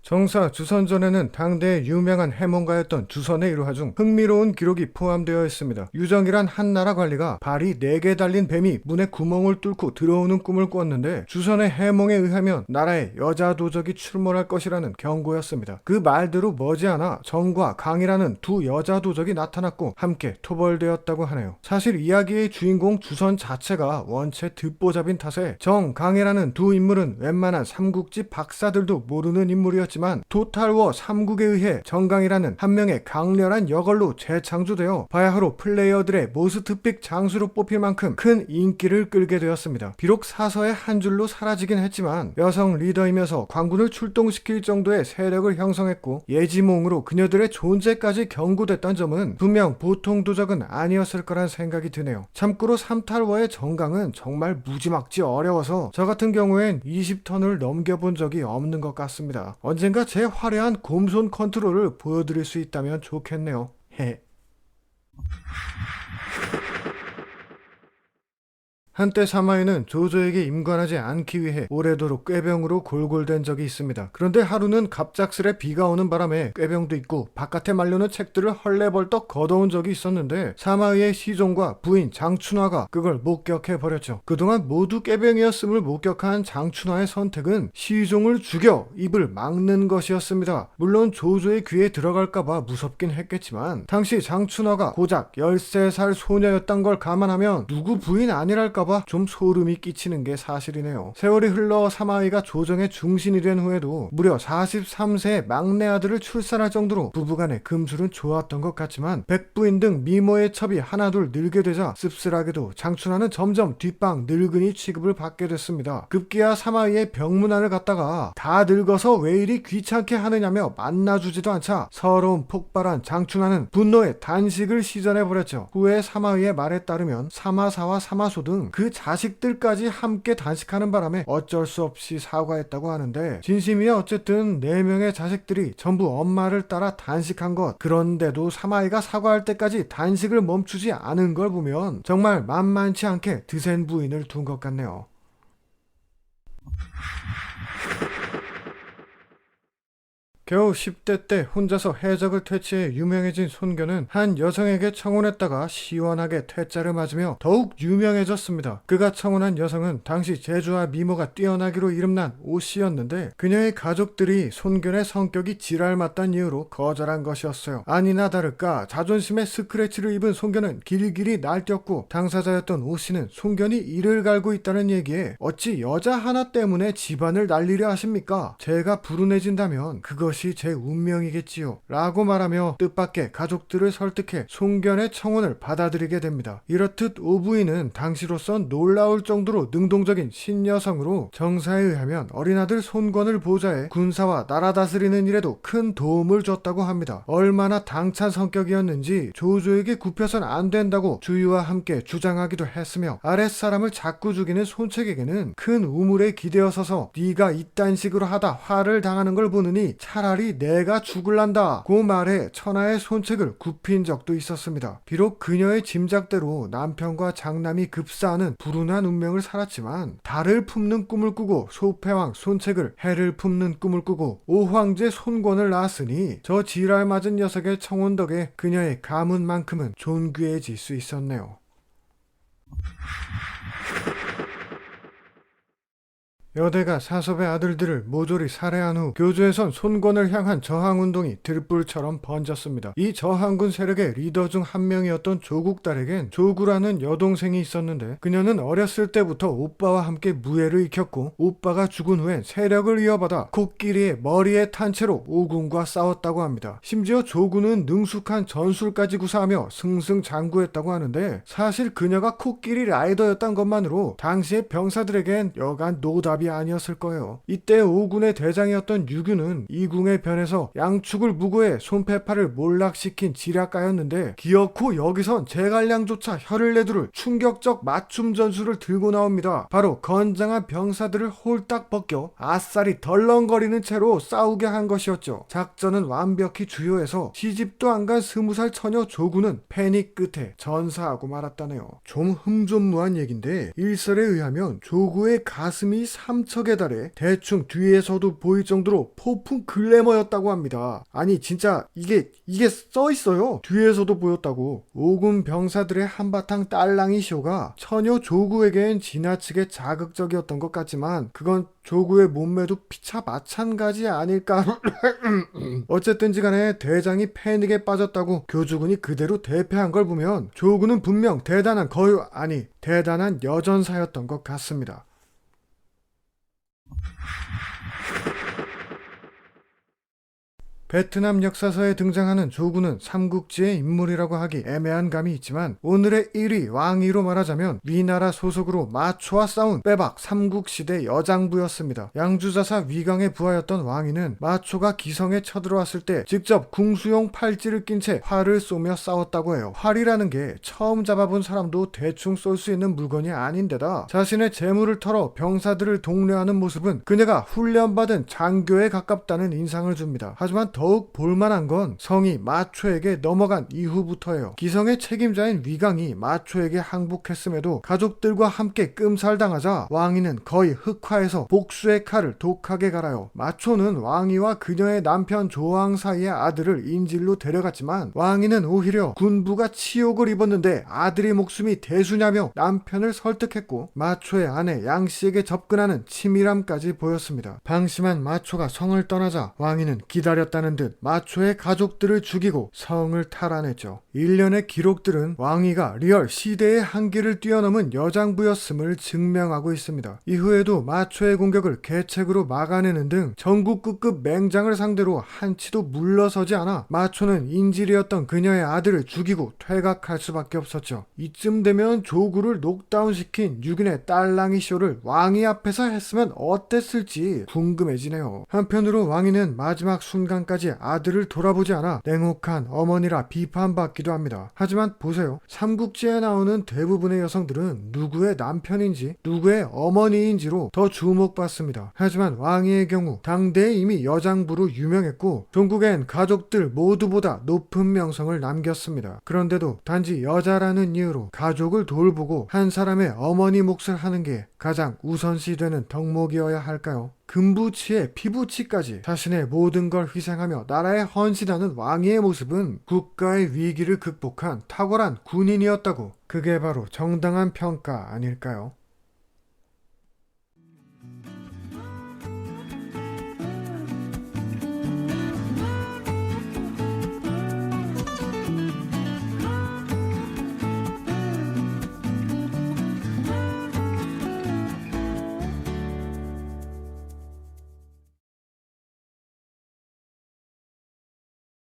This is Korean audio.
정사 주선전에는 당대의 유명한 해몽가였던 주선의 일화 중 흥미로운 기록이 포함되어 있습니다. 유정이란 한나라 관리가 발이 4개 달린 뱀이 문에 구멍을 뚫고 들어오는 꿈을 꿨는데 주선의 해몽에 의하면 나라에 여자 도적이 출몰할 것이라는 경고였습니다. 그 말대로 머지않아 정과 강이라는 두 여자 도적이 나타났고 함께 토벌되었다고 하네요. 사실 이야기의 주인공 주선 자체가 원체 듣보잡인 탓에 정, 강이라는 두 인물은 웬만한 삼국지 박사들도 모르는 인물이었지만 토탈워 3국에 의해 정강이라는 한 명의 강렬한 여걸로 재창조되어 바야흐로 플레이어들의 모스트픽 장수로 뽑힐 만큼 큰 인기를 끌게 되었습니다. 비록 사서의 한 줄로 사라지긴 했지만 여성 리더이면서 관군을 출동시킬 정도의 세력을 형성했고 예지몽으로 그녀들의 존재까지 경고됐던 점은 분명 보통 도적은 아니었을 거란 생각이 드네요. 참고로 삼탈워의 정강은 정말 무지막지 어려워서 저 같은 경우엔 20턴을 넘겨본 적이 없는 것 같습니다. 언젠가 제 화려한 곰손 컨트롤을 보여드릴 수 있다면 좋겠네요. 헤. 한때 사마이는 조조에게 임관하지 않기 위해 오래도록 꾀병으로 골골댄 적이 있습니다. 그런데 하루는 갑작스레 비가 오는 바람에 꾀병도 있고 바깥에 말려놓은 책들을 헐레벌떡 걷어온 적이 있었는데 사마이의 시종과 부인 장춘화가 그걸 목격해버렸죠. 그동안 모두 꾀병이었음을 목격한 장춘화의 선택은 시종을 죽여 입을 막는 것이었습니다. 물론 조조의 귀에 들어갈까봐 무섭긴 했겠지만 당시 장춘화가 고작 13살 소녀였던 걸 감안하면 누구 부인 아니랄까봐 좀 소름이 끼치는 게 사실이네요. 세월이 흘러 사마이가 조정의 중신이 된 후에도 무려 43세의 막내 아들을 출산할 정도로 부부간의 금술은 좋았던 것 같지만 백부인 등 미모의 첩이 하나둘 늘게 되자 씁쓸하게도 장춘하는 점점 뒷방 늙은이 취급을 받게 됐습니다. 급기야 사마이의 병문안을 갖다가 다 늙어서 왜 이리 귀찮게 하느냐며 만나주지도 않자 서러움 폭발한 장춘하는 분노의 단식을 시전해버렸죠. 후에 사마이의 말에 따르면 사마사와 사마소 등 그 자식들까지 함께 단식하는 바람에 어쩔 수 없이 사과했다고 하는데 진심이야 어쨌든 4명의 자식들이 전부 엄마를 따라 단식한 것, 그런데도 사마이가 사과할 때까지 단식을 멈추지 않은 걸 보면 정말 만만치 않게 드센 부인을 둔 것 같네요. 겨우 10대 때 혼자서 해적을 퇴치해 유명해진 손견은 한 여성에게 청혼했다가 시원하게 퇴짜를 맞으며 더욱 유명해졌습니다. 그가 청혼한 여성은 당시 재주와 미모가 뛰어나기로 이름난 오씨였는데 그녀의 가족들이 손견의 성격이 지랄맞다는 이유로 거절한 것이었어요. 아니나 다를까 자존심에 스크래치를 입은 손견은 길길이 날뛰었고 당사자였던 오씨는 손견이 이를 갈고 있다는 얘기에 어찌 여자 하나 때문에 집안을 날리려 하십니까? 제가 불운해진다면 그것이 제 운명이겠지요 라고 말하며 뜻밖의 가족들을 설득해 손견의 청혼을 받아들이게 됩니다. 이렇듯 오부인은 당시로선 놀라울 정도로 능동적인 신여성으로 정사에 의하면 어린아들 손권을 보좌해 군사와 나라 다스리는 일에도 큰 도움을 줬다고 합니다. 얼마나 당찬 성격이었는지 조조에게 굽혀선 안 된다고 주위와 함께 주장하기도 했으며 아랫사람을 자꾸 죽이는 손책에게는 큰 우물에 기대어 서서 네가 이딴 식으로 하다 화를 당하는 걸 보느니 차라리 내가 죽을란다 고 말해 천하의 손책을 굽힌 적도 있었습니다. 비록 그녀의 짐작대로 남편과 장남이 급사하는 불운한 운명을 살았지만 달을 품는 꿈을 꾸고 소패왕 손책을 해를 품는 꿈을 꾸고 오황제 손권을 낳았으니 저 지랄 맞은 녀석의 청혼 덕에 그녀의 가문만큼은 존귀해질 수 있었네요. 여대가 사섭의 아들들을 모조리 살해한 후 교주에선 손권을 향한 저항운동이 들불처럼 번졌습니다. 이 저항군 세력의 리더 중 한 명이었던 조국달에겐 조구라는 여동생이 있었는데 그녀는 어렸을 때부터 오빠와 함께 무예를 익혔고 오빠가 죽은 후엔 세력을 이어받아 코끼리의 머리에 탄 채로 오군과 싸웠다고 합니다. 심지어 조구는 능숙한 전술까지 구사하며 승승장구했다고 하는데 사실 그녀가 코끼리 라이더였던 것만으로 당시의 병사들에겐 여간 노답이 아니었을 거예요. 이때 오군의 대장이었던 유규는 이궁에 변해서 양축을 무고해 손패파를 몰락시킨 지략가였는데 기어코 여기선 제갈량조차 혀를 내두를 충격적 맞춤 전술을 들고 나옵니다. 바로 건장한 병사들을 홀딱 벗겨 아싸리 덜렁거리는 채로 싸우게 한 것이었죠. 작전은 완벽히 주요해서 시집도 안 간 20살 처녀 조구는 패닉 끝에 전사하고 말았다네요. 좀 흠존무한 얘긴데 일설에 의하면 조구의 가슴이 삼척에 달해 대충 뒤에서도 보일 정도로 폭풍 글래머였다고 합니다. 아니 진짜 이게 써 있어요. 뒤에서도 보였다고. 오군 병사들의 한바탕 딸랑이 쇼가 처녀 조구에겐 지나치게 자극적이었던 것 같지만 그건 조구의 몸매도 피차 마찬가지 아닐까. 어쨌든지 간에 대장이 패닉에 빠졌다고 교주군이 그대로 대패한 걸 보면 조구는 분명 대단한 대단한 여전사였던 것 같습니다. 베트남 역사서에 등장하는 조구는 삼국지의 인물이라고 하기 애매한 감이 있지만 오늘의 1위 왕이로 말하자면 위나라 소속으로 마초와 싸운 빼박 삼국시대 여장부였습니다. 양주자사 위강의 부하였던 왕이는 마초가 기성에 쳐들어왔을 때 직접 궁수용 팔찌를 낀 채 활을 쏘며 싸웠다고 해요. 활이라는 게 처음 잡아본 사람도 대충 쏠 수 있는 물건이 아닌데다 자신의 재물을 털어 병사들을 독려하는 모습은 그녀가 훈련받은 장교에 가깝다는 인상을 줍니다. 하지만 더욱 볼만한 건 성이 마초에게 넘어간 이후부터예요. 기성의 책임자인 위강이 마초에게 항복했음에도 가족들과 함께 끔살당하자 왕이는 거의 흑화해서 복수의 칼을 독하게 갈아요. 마초는 왕이와 그녀의 남편 조왕 사이의 아들을 인질로 데려갔지만 왕이는 오히려 군부가 치욕을 입었는데 아들의 목숨이 대수냐며 남편을 설득했고 마초의 아내 양씨에게 접근하는 치밀함까지 보였습니다. 방심한 마초가 성을 떠나자 왕이는 기다렸다는 듯 마초의 가족들을 죽이고 성을 탈환했죠. 일련의 기록들은 왕위가 리얼 시대의 한계를 뛰어넘은 여장부였음을 증명하고 있습니다. 이후에도 마초의 공격을 계책으로 막아내는 등 전국급급 맹장을 상대로 한치도 물러서지 않아 마초는 인질이었던 그녀의 아들을 죽이고 퇴각할 수밖에 없었죠. 이쯤 되면 조구를 녹다운시킨 6인의 딸랑이 쇼를 왕위 앞에서 했으면 어땠을지 궁금해지네요. 한편으로 왕위는 마지막 순간까지 아들을 돌아보지 않아 냉혹한 어머니라 비판받기도 합니다. 하지만 보세요. 삼국지에 나오는 대부분의 여성들은 누구의 남편인지 누구의 어머니인지로 더 주목받습니다. 하지만 왕위의 경우 당대에 이미 여장부로 유명했고 종국엔 가족들 모두보다 높은 명성을 남겼습니다. 그런데도 단지 여자라는 이유로 가족을 돌보고 한 사람의 어머니 몫을 하는 게 가장 우선시되는 덕목이어야 할까요? 금부치에 피부치까지 자신의 모든 걸 희생하며 나라에 헌신하는 왕위의 모습은 국가의 위기를 극복한 탁월한 군인이었다고. 그게 바로 정당한 평가 아닐까요?